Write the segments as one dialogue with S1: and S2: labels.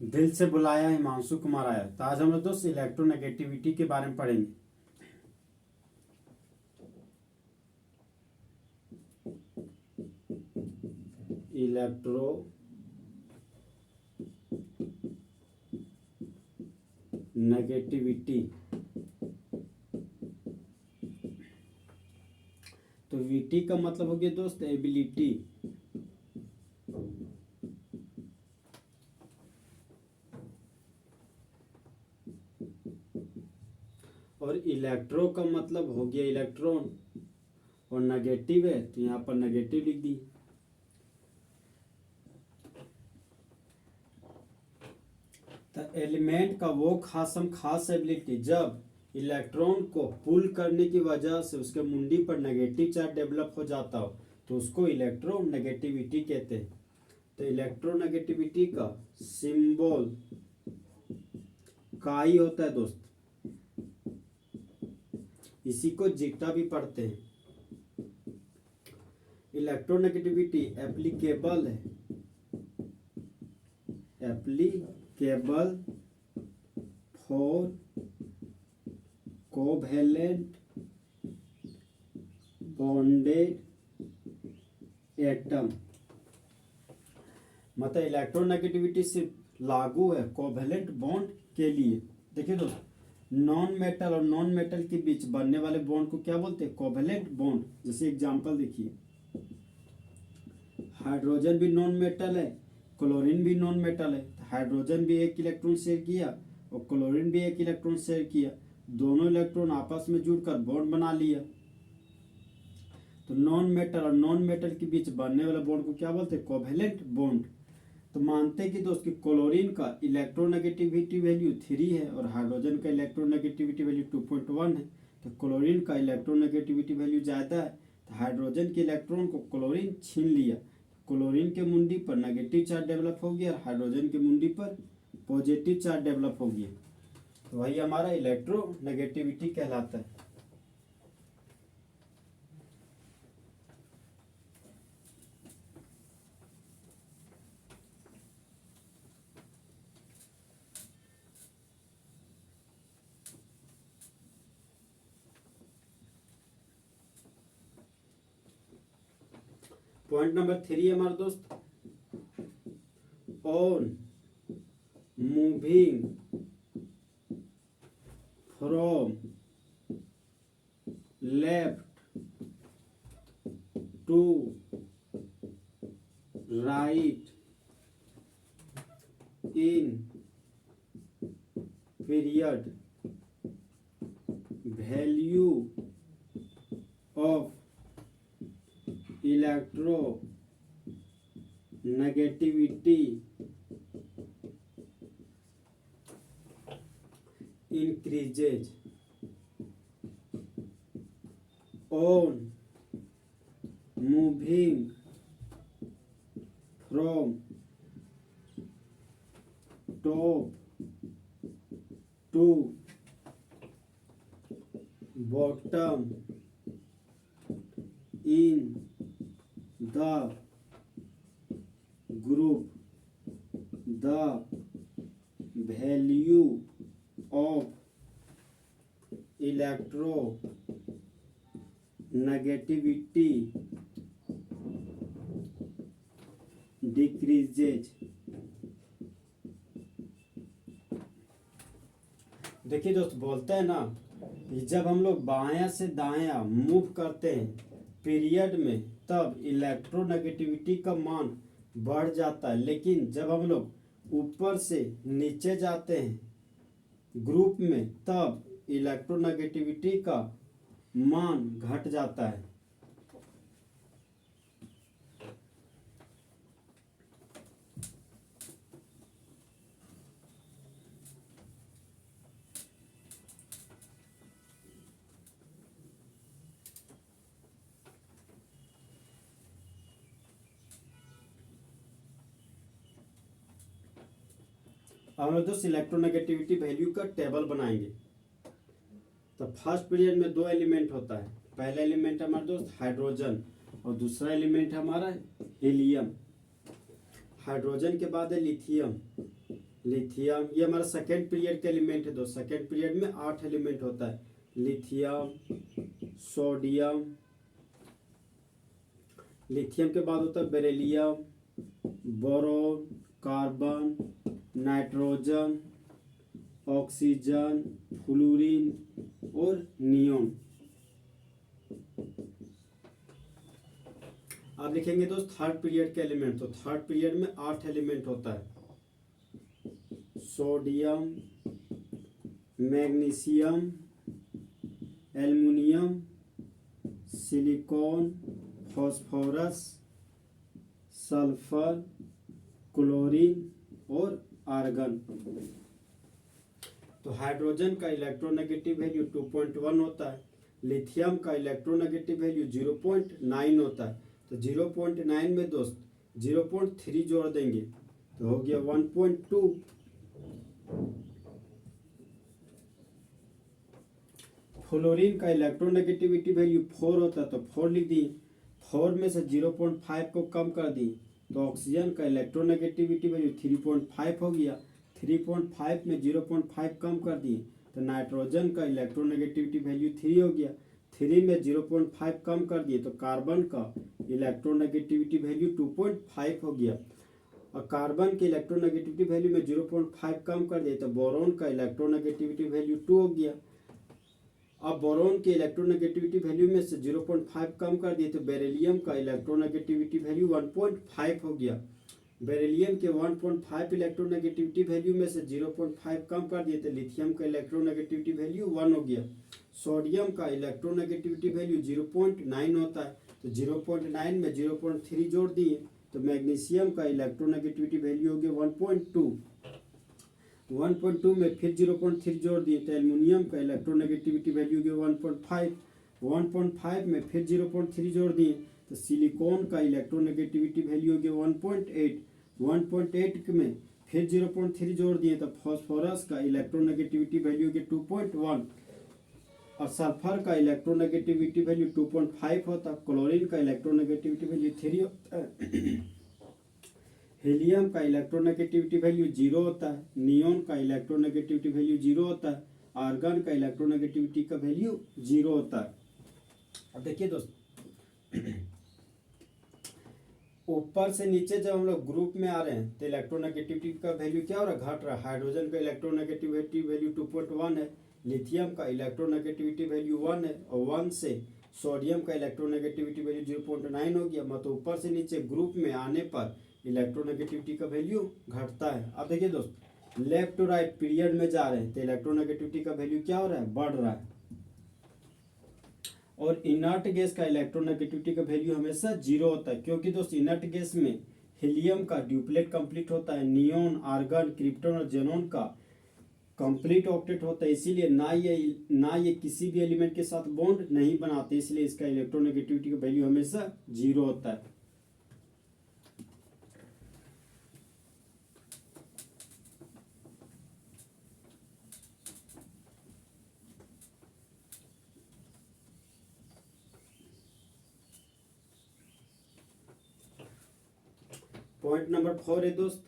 S1: दिल से बुलाया हिमांशु कुमार आया। तो आज हम लोग दोस्त इलेक्ट्रोनेगेटिविटी के बारे में पढ़ेंगे। Electro negativity. तो वीटी का मतलब हो गया दोस्त एबिलिटी। और इलेक्ट्रो का मतलब हो गया इलेक्ट्रॉन, और नेगेटिव है तो यहाँ पर नेगेटिव लिख दी। तो एलिमेंट का वो खास एबिलिटी जब इलेक्ट्रॉन को पुल करने की वजह से उसके मुंडी पर नेगेटिव चार्ज डेवलप हो जाता हो तो उसको इलेक्ट्रोनेगेटिविटी कहते हैं। तो इलेक्ट्रोनेगेटिविटी का सिंबल काई होता है दोस्त, इसी को जीटा भी पढ़ते हैं। इलेक्ट्रोनेगेटिविटी एप्लीकेबल है, applicable for covalent bonded atom. मतलब इलेक्ट्रोनेगेटिविटी सिर्फ लागू है कोवैलेंट बॉन्ड के लिए। देखिए दोस्त, नॉन मेटल और नॉन मेटल के बीच बनने वाले बॉन्ड को क्या बोलते हैं? Covalent bond. जैसे एग्जांपल देखिए, हाइड्रोजन भी नॉन मेटल है, क्लोरीन भी नॉन मेटल है। हाइड्रोजन भी एक इलेक्ट्रॉन शेयर किया और क्लोरीन भी एक इलेक्ट्रॉन शेयर किया, दोनों इलेक्ट्रॉन आपस में जुड़कर बॉन्ड बना लिया। तो नॉन मेटल और नॉन मेटल के बीच बनने वाले बॉन्ड को क्या बोलते हैं? Covalent bond. तो मानते हैं कि दोस्त कि क्लोरीन का इलेक्ट्रोनेगेटिविटी वैल्यू 3 है और हाइड्रोजन का इलेक्ट्रोनेगेटिविटी वैल्यू 2.1 है। तो क्लोरीन का इलेक्ट्रोनेगेटिविटी वैल्यू ज़्यादा है, तो हाइड्रोजन के इलेक्ट्रॉन को क्लोरीन छीन लिया। क्लोरीन के मुंडी पर नेगेटिव चार्ज डेवलप हो गया और हाइड्रोजन के मुंडी पर पॉजिटिव चार्ज डेवलप हो गया। तो वही हमारा इलेक्ट्रोनेगेटिविटी कहलाता है। पॉइंट नंबर 3 हमारे दोस्त, on moving from left to right in period, value of electronegativity increases on moving from top to bottom in the group. The value of electronegativity decreases। देखिए दोस्त, बोलते हैं ना कि जब हम लोग बायां से दायां मूव करते हैं पीरियड में तब इलेक्ट्रोनेगेटिविटी का मान बढ़ जाता है, लेकिन जब हम लोग ऊपर से नीचे जाते हैं ग्रुप में तब इलेक्ट्रोनेगेटिविटी का मान घट जाता है। हम लोग दोस्त इलेक्ट्रोनेगेटिविटी वैल्यू का टेबल बनाएंगे। तो फर्स्ट पीरियड में 2 एलिमेंट होता है। पहला एलिमेंट हमारा दोस्त हाइड्रोजन और दूसरा एलिमेंट हमारा हीलियम। हाइड्रोजन के बाद है लिथियम, लिथियम, ये हमारा सेकेंड पीरियड का एलिमेंट है दोस्त। सेकेंड पीरियड में 8 एलिमेंट होता है, लिथियम, सोडियम, लिथियम के बाद होता है beryllium, boron, carbon, nitrogen, oxygen, fluorine और नियोन। आप लिखेंगे दोस्त थर्ड पीरियड के एलिमेंट, तो थर्ड पीरियड में 8 एलिमेंट होता है, sodium, magnesium, aluminium, silicon, phosphorus, sulphur, chlorine और आर्गन। तो हाइड्रोजन का इलेक्ट्रोनेगेटिव वैल्यू 2.1 होता है, लिथियम का इलेक्ट्रोनेगेटिव वैल्यू 0.9 होता है। तो 0.9 में दोस्त 0.3 जोड़ देंगे तो हो गया 1.2। फ्लोरीन का इलेक्ट्रोनेगेटिविटी वैल्यू 4 होता है, तो 4 लिख दिए। 4 में से 0.5 को कम कर दिए तो ऑक्सीजन का इलेक्ट्रोनेगेटिविटी वैल्यू 3.5 हो गया। 3.5 में 0.5 कम कर दिए तो नाइट्रोजन का इलेक्ट्रोनेगेटिविटी वैल्यू 3 हो गया। 3 में 0.5 कम कर दिए तो कार्बन का इलेक्ट्रोनेगेटिविटी वैल्यू 2.5 हो गया। और कार्बन के इलेक्ट्रोनेगेटिविटी वैल्यू में 0.5 कम कर दिए तो बोरोन का इलेक्ट्रोनेगेटिविटी वैल्यू 2 हो गया। अब बोरोन के इलेक्ट्रोनेगेटिविटी वैल्यू में से 0.5 कम कर दिए तो बेरिलियम का इलेक्ट्रोनेगेटिविटी वैल्यू 1.5 हो गया। बेरिलियम के 1.5 इलेक्ट्रोनेगेटिविटी वैल्यू में से 0.5 कम कर दिए तो लिथियम का इलेक्ट्रोनेगेटिविटी वैल्यू 1 हो गया। सोडियम का इलेक्ट्रोनेगेटिविटी वैल्यू 0.9 होता है, तो 0.9 में 0.3 जोड़ दिए तो मैग्नीशियम का इलेक्ट्रोनेगेटिविटी वैल्यू हो गया 1.2। 1.2 में फिर 0.3 जोड़ दिए तो एल्युमिनियम का इलेक्ट्रोनेगेटिविटी वैल्यू हो गया 1.5। 1.5 में फिर 0.3 जोड़ दिए तो सिलिकॉन का इलेक्ट्रोनेगेटिविटी वैल्यू हो गया 1.8। 1.8 में फिर 0.3 जोड़ दिए तो फास्फोरस का इलेक्ट्रोनेगेटिविटी वैल्यू हो गया 2.1 और सल्फर का इलेक्ट्रोनेगेटिविटी वैल्यू 2.5 होता है। क्लोरीन का इलेक्ट्रोनेगेटिविटी वैल्यू 3 होता है। हीलियम का इलेक्ट्रोनेगेटिविटी वैल्यू 0 होता है। नियोन का इलेक्ट्रोनेगेटिविटी वैल्यू 0 होता है। आर्गन का इलेक्ट्रोनेगेटिविटी का वैल्यू 0 होता है। अब देखिए दोस्त, ऊपर से नीचे जब हम लोग ग्रुप में आ रहे हैं तो इलेक्ट्रोनेगेटिविटी का वैल्यू क्या हो रहा है, घट रहा है। हाइड्रोजन का इलेक्ट्रोनेगेटिविटी वैल्यू 2.1 है, लिथियम का इलेक्ट्रोनेगेटिविटी वैल्यू 1 है और 1 से सोडियम का इलेक्ट्रोनेगेटिविटी वैल्यू 0.9 हो गया। मतलब ऊपर से नीचे ग्रुप में आने पर इलेक्ट्रोनेगेटिविटी का वैल्यू घटता है। अब देखिए दोस्त, लेफ्ट टू राइट पीरियड में जा रहे हैं तो इलेक्ट्रोनेगेटिविटी का वैल्यू क्या हो रहा है, बढ़ रहा है। और इनर्ट गैस का इलेक्ट्रोनेगेटिविटी का वैल्यू हमेशा 0 होता है, क्योंकि दोस्त इनर्ट गैस में हीलियम का ड्यूप्लेट कंप्लीट होता है, नियोन, आर्गन, क्रिप्टॉन और जेनॉन का कंप्लीट ऑक्टेट होता है। इसीलिए ना ये किसी भी एलिमेंट के साथ बॉन्ड नहीं बनाते, इसलिए इसका इलेक्ट्रोनेगेटिविटी का वैल्यू हमेशा 0 होता है। पॉइंट नंबर 4 है दोस्त,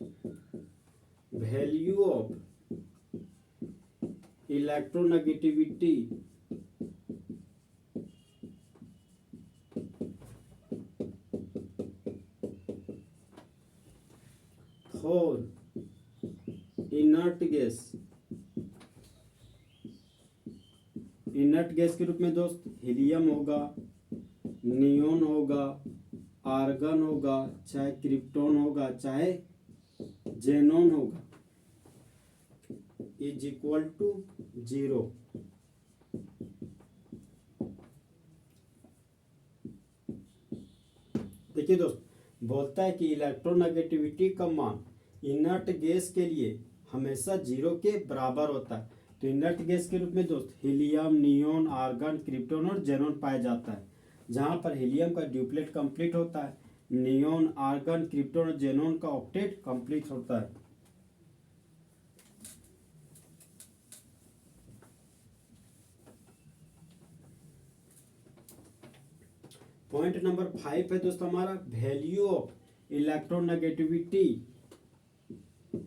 S1: value of electronegativity for inert gas. Inert gas के रूप में दोस्त हीलियम होगा, नियोन होगा, आर्गन होगा, चाहे क्रिप्टॉन होगा, चाहे जेनॉन होगा, इज इक्वल टू 0। देखिए दोस्त, बोलता है कि इलेक्ट्रोनेगेटिविटी का मान इनर्ट गैस के लिए हमेशा 0 के बराबर होता है। तो इनर्ट गैस के रूप में दोस्त हीलियम, नियोन, आर्गन, क्रिप्टॉन और जेनॉन पाया जाता है। जहां पर हीलियम का ड्यूप्लेट कंप्लीट होता है, नियोन, आर्गन, क्रिप्टॉन और जेनॉन का ऑक्टेट कंप्लीट होता है। पॉइंट नंबर 5 है दोस्त हमारा, value of electronegativity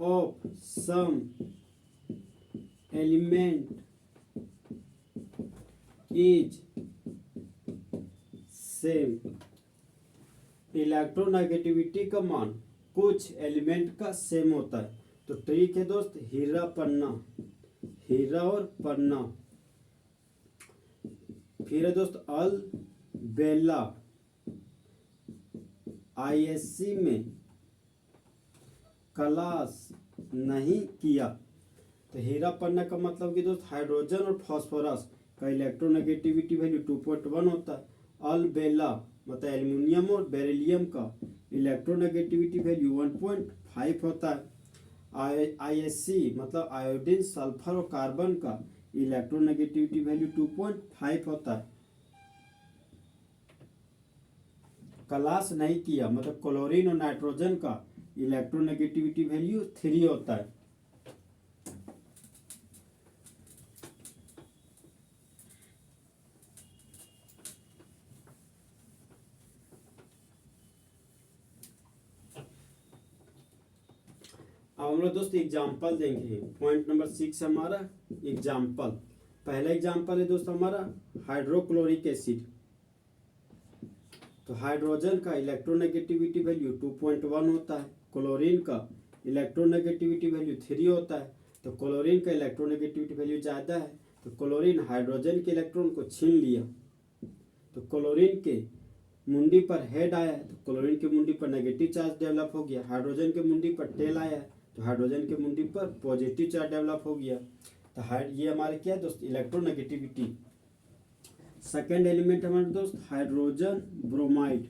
S1: of some element is same. Electronegativity का मान कुछ एलिमेंट का सेम होता है। तो ट्रिक है दोस्त, हीरा पन्ना, हीरा और पन्ना। फिर है दोस्त अल बेला आईएससी में क्लास नहीं किया। तो हीरा पन्ना का मतलब कि दोस्त हाइड्रोजन और फास्फोरस का इलेक्ट्रोनेगेटिविटी वैल्यू 2.1 होता है। अल बेला मतलब एल्युमिनियम और बेरिलियम का इलेक्ट्रोनेगेटिविटी वैल्यू 1.5 होता है। आईएससी मतलब आयोडीन, सल्फर और कार्बन का इलेक्ट्रोनेगेटिविटी वैल्यू 2.5 होता है। क्लास नहीं किया मतलब क्लोरीन और नाइट्रोजन का इलेक्ट्रोनेगेटिविटी वैल्यू 3 होता है। अब हम लोग दोस्त एग्जाम्पल देंगे। पॉइंट नंबर 6 हमारा एग्जाम्पल। पहला एग्जाम्पल है दोस्त हमारा हाइड्रोक्लोरिक एसिड। तो हाइड्रोजन का इलेक्ट्रोनेगेटिविटी वैल्यू 2.1 होता है। क्लोरीन का इलेक्ट्रोनेगेटिविटी वैल्यू 3 होता है। तो क्लोरीन का इलेक्ट्रोनेगेटिविटी वैल्यू ज़्यादा है, तो क्लोरीन हाइड्रोजन के इलेक्ट्रॉन को छीन लिया। तो क्लोरीन के मुंडी पर हेड आया है, तो क्लोरीन के मुंडी पर नेगेटिव चार्ज डेवलप हो गया। हाइड्रोजन के मुंडी पर टेल आया है, तो हाइड्रोजन के मुंडी पर पॉजिटिव चार्ज डेवलप हो गया। तो ये हमारे क्या है दोस्त, इलेक्ट्रोनेगेटिविटी। सेकेंड एलिमेंट हमारे दोस्त हाइड्रोजन ब्रोमाइड।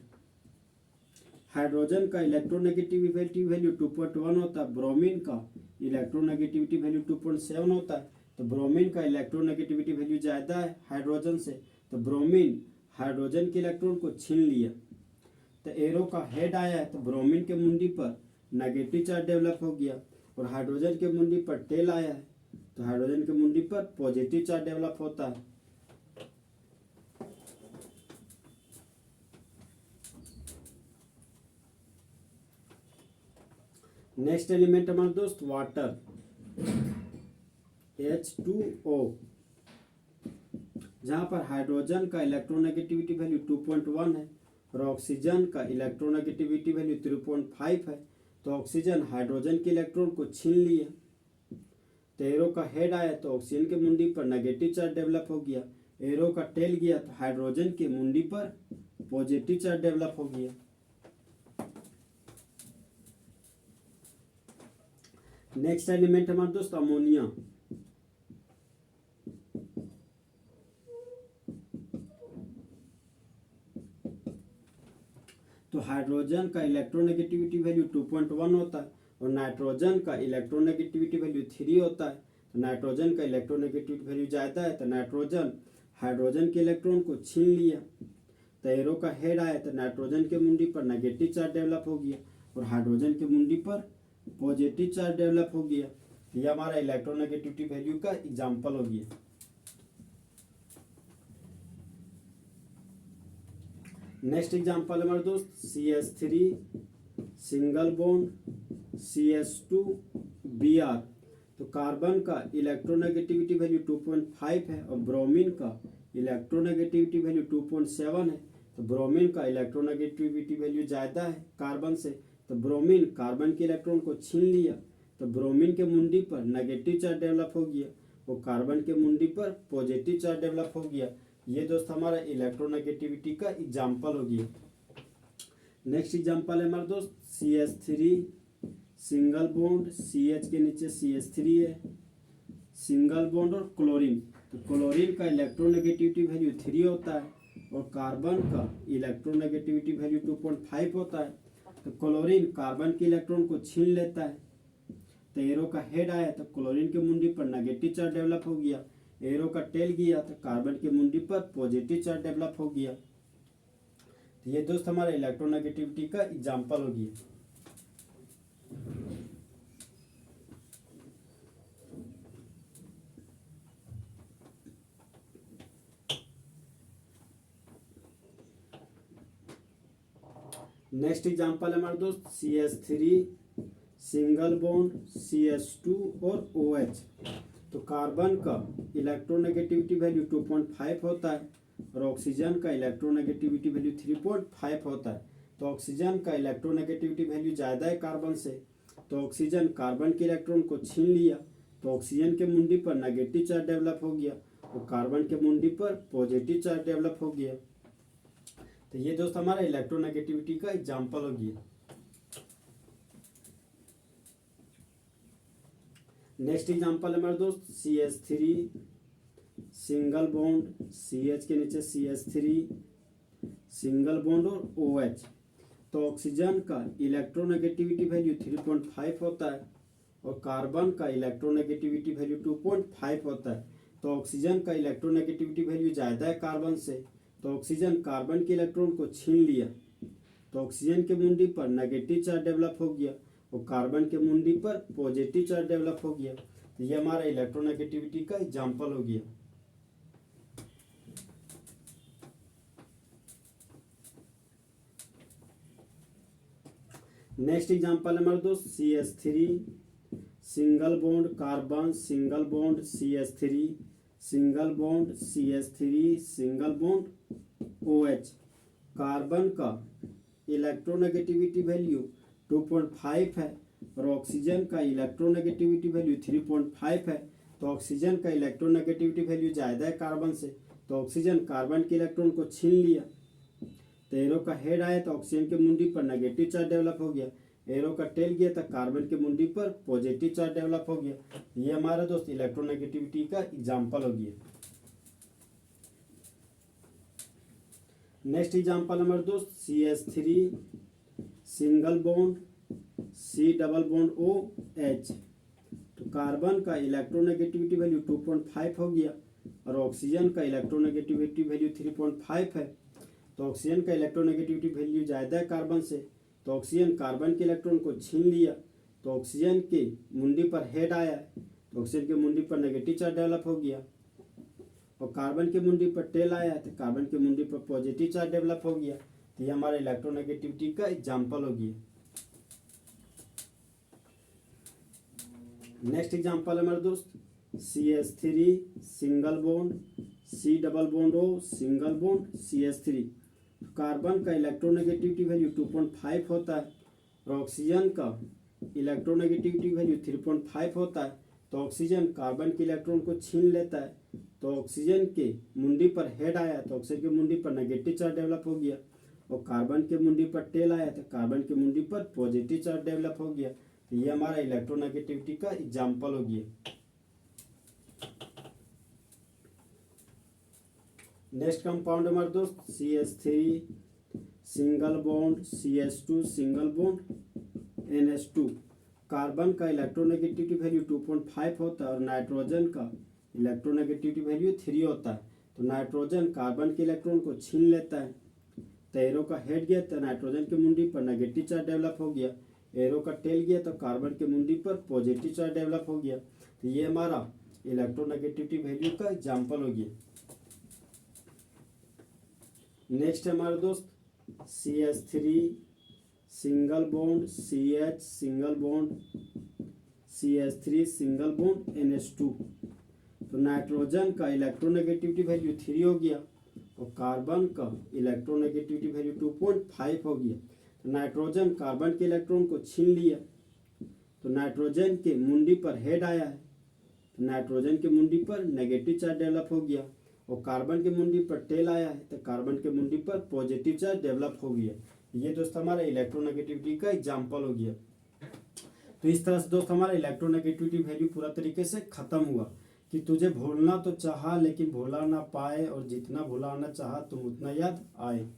S1: हाइड्रोजन का इलेक्ट्रोनेगेटिविटी वैल्यू 2.1 होता है। ब्रोमीन का इलेक्ट्रोनेगेटिविटी वैल्यू 2.7 होता है। तो ब्रोमीन का इलेक्ट्रोनेगेटिविटी वैल्यू ज़्यादा है हाइड्रोजन से, तो ब्रोमीन हाइड्रोजन के इलेक्ट्रॉन को छीन लिया। तो एरो का हेड आया है, तो ब्रोमीन के मुंडी पर नेगेटिव चार्ज डेवलप हो गया। और हाइड्रोजन के मुंडी पर टेल आया है, तो हाइड्रोजन के मुंडी पर पॉजिटिव चार्ज डेवलप होता है। नेक्स्ट एलिमेंट हमारा दोस्त वाटर H2O। जहां पर हाइड्रोजन का इलेक्ट्रोनेगेटिविटी वैल्यू 2.1 है और ऑक्सीजन का इलेक्ट्रोनेगेटिविटी वैल्यू 3.5 है। तो ऑक्सीजन हाइड्रोजन के इलेक्ट्रॉन को छीन लिया। तो एरो का हेड आया, तो ऑक्सीजन के मुंडी पर नेगेटिव चार्ज डेवलप हो गया। एरो का टेल गया, तो हाइड्रोजन के मुंडी पर पॉजिटिव चार्ज डेवलप हो गया। नेक्स्ट एलिमेंट हमारा दोस्त अमोनिया। तो हाइड्रोजन का इलेक्ट्रोनेगेटिविटी वैल्यू 2.1 होता है और नाइट्रोजन का इलेक्ट्रोनेगेटिविटी वैल्यू 3 होता है। तो नाइट्रोजन का इलेक्ट्रोनेगेटिविटी वैल्यू ज़्यादा है, तो नाइट्रोजन हाइड्रोजन के इलेक्ट्रॉन को छीन लिया। तो एरो का हेड आया, तो नाइट्रोजन के मुंडी पर नेगेटिव चार्ज डेवलप हो गया और हाइड्रोजन के मुंडी पर पॉजिटिव चार्ज डेवलप हो गया। ये हमारा इलेक्ट्रोनेगेटिविटी वैल्यू का एग्जाम्पल हो गया। नेक्स्ट एग्जाम्पल हमारे दोस्त CH3 सिंगल बॉन्ड CH2Br। तो कार्बन का इलेक्ट्रोनेगेटिविटी वैल्यू 2.5 है और ब्रोमीन का इलेक्ट्रोनेगेटिविटी वैल्यू 2.7 है। तो ब्रोमीन का इलेक्ट्रोनेगेटिविटी वैल्यू ज़्यादा है कार्बन से, तो ब्रोमीन कार्बन के इलेक्ट्रॉन को छीन लिया। तो ब्रोमीन के मुंडी पर नेगेटिव चार्ज डेवलप हो गया और कार्बन के मुंडी पर पॉजिटिव चार्ज डेवलप हो गया। ये दोस्त हमारा इलेक्ट्रोनेगेटिविटी का एग्जाम्पल हो गया। नेक्स्ट एग्जाम्पल है हमारा दोस्त CH3 सिंगल बॉन्ड, CH के नीचे CH3 है, सिंगल बॉन्ड और क्लोरीन। तो क्लोरीन का इलेक्ट्रोनेगेटिविटी वैल्यू 3 होता है और कार्बन का इलेक्ट्रोनेगेटिविटी वैल्यू 2.5 होता है। तो क्लोरीन कार्बन के इलेक्ट्रॉन को छीन लेता है। तो एरो का हेड आया, तो क्लोरीन के मुंडी पर नेगेटिव चार्ज डेवलप हो गया। एरो का टेल गया, तो कार्बन के मुंडी पर पॉजिटिव चार्ज डेवलप हो गया। तो ये दोस्त हमारा इलेक्ट्रोनेगेटिविटी का एग्जाम्पल हो गया। नेक्स्ट एग्जाम्पल है हमारे दोस्त CH3 सिंगल बॉन्ड CH2 और OH। तो कार्बन का इलेक्ट्रोनेगेटिविटी वैल्यू 2.5 होता है और ऑक्सीजन का इलेक्ट्रोनेगेटिविटी वैल्यू 3.5 होता है। तो ऑक्सीजन का इलेक्ट्रोनेगेटिविटी वैल्यू ज़्यादा है कार्बन से, तो ऑक्सीजन कार्बन के इलेक्ट्रॉन को छीन लिया, तो ऑक्सीजन के मुंडी पर नेगेटिव चार्ज डेवलप हो गया और कार्बन के मुंडी पर पॉजिटिव चार्ज डेवलप हो गया। तो ये दोस्त हमारा इलेक्ट्रोनेगेटिविटी का एग्जाम्पल हो गया। नेक्स्ट एग्जाम्पल है मेरे दोस्त CH3 सिंगल बॉन्ड, CH के नीचे CH3 सिंगल बॉन्ड और OH। तो ऑक्सीजन का इलेक्ट्रोनेगेटिविटी वैल्यू 3.5 होता है और कार्बन का इलेक्ट्रोनेगेटिविटी वैल्यू 2.5 होता है। तो ऑक्सीजन का इलेक्ट्रोनेगेटिविटी वैल्यू ज़्यादा है कार्बन से, तो ऑक्सीजन कार्बन के इलेक्ट्रॉन को छीन लिया, तो ऑक्सीजन के मुंडी पर नेगेटिव चार्ज डेवलप हो गया और कार्बन के मुंडी पर पॉजिटिव चार्ज डेवलप हो गया। तो ये हमारा इलेक्ट्रोनेगेटिविटी का एग्जाम्पल हो गया। नेक्स्ट एग्जाम्पल है हमारे दोस्त CH3 single bond carbon single bond CH3 single bond CH3 single bond OH। Carbon का इलेक्ट्रोनेगेटिविटी वैल्यू 2.5 है और ऑक्सीजन का इलेक्ट्रोनेगेटिविटी वैल्यू 3.5 है। तो ऑक्सीजन का इलेक्ट्रोनेगेटिविटी वैल्यू ज़्यादा है कार्बन से, तो ऑक्सीजन कार्बन के इलेक्ट्रॉन को छीन लिया, तो एरो का हेड आया तो ऑक्सीजन के मुंडी पर नेगेटिव चार्ज डेवलप हो गया, एरो का टेल गया तो कार्बन के मुंडी पर पॉजिटिव चार्ज डेवलप हो गया। ये हमारा दोस्त इलेक्ट्रोनेगेटिविटी का एग्जाम्पल हो गया। नेक्स्ट एग्जाम्पल हमारे दोस्त CH3 single bond C double bond OH। तो कार्बन का इलेक्ट्रोनेगेटिविटी वैल्यू 2.5 हो गया और ऑक्सीजन का इलेक्ट्रोनेगेटिविटी वैल्यू 3.5 है। तो ऑक्सीजन का इलेक्ट्रोनेगेटिविटी वैल्यू ज़्यादा है कार्बन से, तो ऑक्सीजन कार्बन के इलेक्ट्रॉन को छीन लिया, तो ऑक्सीजन के मुंडी पर हेड आया, तो ऑक्सीजन के मुंडी पर नेगेटिव चार्ज डेवलप हो गया और कार्बन के मुंडी पर टेल आया तो कार्बन के मुंडी पर पॉजिटिव चार्ज डेवलप हो गया। तो ये हमारा इलेक्ट्रोनेगेटिविटी का एग्जाम्पल हो गया। नेक्स्ट एग्जाम्पल है हमारे दोस्त CH3 single bond C double bond O single bond CH3। Carbon का इलेक्ट्रोनेगेटिविटी वैल्यू 2.5 होता है और ऑक्सीजन का इलेक्ट्रोनेगेटिविटी वैल्यू 3.5 होता है। तो ऑक्सीजन कार्बन के इलेक्ट्रॉन को छीन लेता है, तो ऑक्सीजन के मुंडी पर हेड आया तो ऑक्सीजन के मुंडी पर नेगेटिव चार्ज डेवलप हो गया और कार्बन के मुंडी पर टेल आया तो कार्बन के मुंडी पर पॉजिटिव चार्ज डेवलप हो गया। तो ये हमारा इलेक्ट्रोनेगेटिविटी का एग्जाम्पल हो गया। नेक्स्ट कंपाउंड हमारे दोस्त CH3 single bond CH2 single bond NH2। Carbon का इलेक्ट्रोनेगेटिविटी वैल्यू 2.5 होता है और नाइट्रोजन का इलेक्ट्रोनेगेटिविटी वैल्यू 3 होता है। तो नाइट्रोजन कार्बन के इलेक्ट्रॉन को छीन लेता है, तो एरो का हेड गया तो नाइट्रोजन के मुंडी पर नेगेटिव चार्ज डेवलप हो गया, एरो का टेल गया तो कार्बन के मुंडी पर पॉजिटिव चार्ज डेवलप हो गया। तो ये हमारा इलेक्ट्रोनेगेटिविटी वैल्यू का एग्जाम्पल हो गया। नेक्स्ट है हमारे दोस्त CH3 single bond CH single bond CH3 single bond NH2। तो नाइट्रोजन का इलेक्ट्रोनेगेटिविटी वैल्यू 3 हो गया और कार्बन का इलेक्ट्रोनेगेटिविटी वैल्यू 2.5 हो गया। तो नाइट्रोजन कार्बन के इलेक्ट्रॉन को छीन लिया, तो नाइट्रोजन के मुंडी पर हेड आया है, तो नाइट्रोजन के मुंडी पर नेगेटिव चार्ज डेवलप हो गया और कार्बन के मुंडी पर टेल आया है तो कार्बन के मुंडी पर पॉजिटिव चार्ज डेवलप हो गया। ये दोस्त हमारा इलेक्ट्रोनेगेटिविटी का एग्जाम्पल हो गया। तो इस तरह से दोस्त हमारा इलेक्ट्रोनेगेटिविटी वैल्यू पूरा तरीके से खत्म हुआ कि तुझे भूलना तो चाहा लेकिन भूला ना पाए और जितना भुलाना चाहा तुम उतना याद आए।